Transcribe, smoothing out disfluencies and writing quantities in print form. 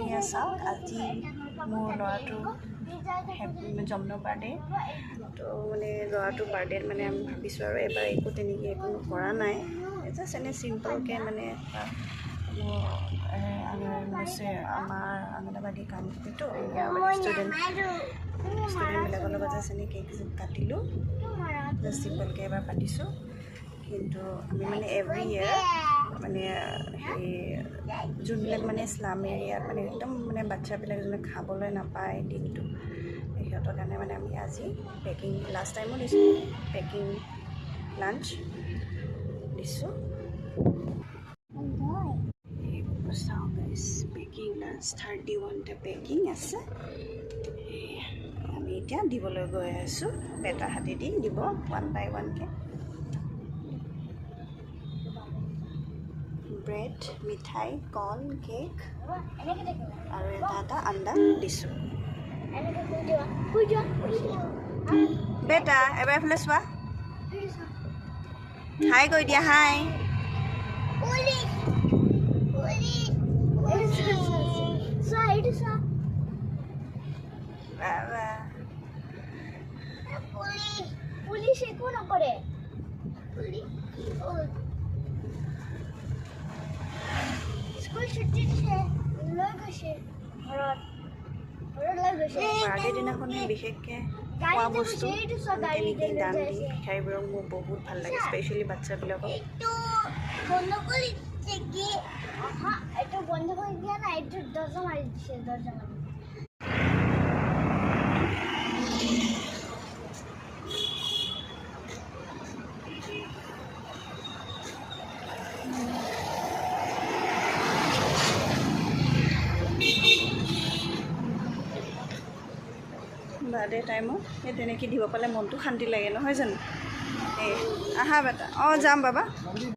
এয়া চাওক আজি মোৰ ল'ৰাটো জন্ম বাৰ্থডে তো মানে ল'ৰাটোৰ বাৰ্থডেত মানে আমি ভাবিছোঁ আৰু এবাৰ একো তেনেকৈ একো কৰা নাই জাষ্ট এনেই চিম্পলকৈ মানে আমাৰ অংগনবাড়ী কাম কৰিতো ষ্টুডেণ্টবিলাকৰ লগত জাষ্ট এনেই কেক কাটিলোঁ জাষ্ট চিম্পলকৈ এবাৰ পাতিছোঁ কিন্তু আমি মানে এভৰি ইয়েৰ মানে সেই যোনবিলাক মানে স্লাম এৰিয়াত মানে একদম মানে বাচ্চাবিলাক যোনে খাবলৈ নাপায় দিনটো সিহঁতৰ কাৰণে মানে আমি আজি পেকিং লাষ্ট টাইমো দিছোঁ পেকিং লাঞ্চ দিছোঁ চাওঁ গাইছ পেকিং লাঞ্চ 31টা পেকিং আছে আমি এতিয়া দিবলৈ গৈ আছোঁ বেটাৰ হাতে দি দিব 1 by 1কৈ ব্ৰেড মিঠাই কৰ্ণ কেক আৰু এটা আণ্ডা দিছোঁ বেটা এবাৰ এইফালে চোৱা হাই কৈ দিয়া হাই পুলিশ একো নকৰে স্কুল ছুটি দিছে লৈ গৈছে ঘৰত লৈ গৈছে বাৰ্থডে দিনাখনে বিশেষকৈ খোৱা বস্তু তেনেকৈ দান দি মিঠাইবোৰক মোৰ বহুত ভাল লাগে স্পেচিয়েলি বাচ্চাবিলাকক এইটো বন্ধ কৰি দিয়া নাই এইটো দৰ্জা মাৰি দিছে দৰ্জা মাৰি বাৰ্থডে টাইমত সেই তেনেকৈ দিব পালে মনটো শান্তি লাগে নহয় জানো এই আহা বেটা অঁ যাম বাবা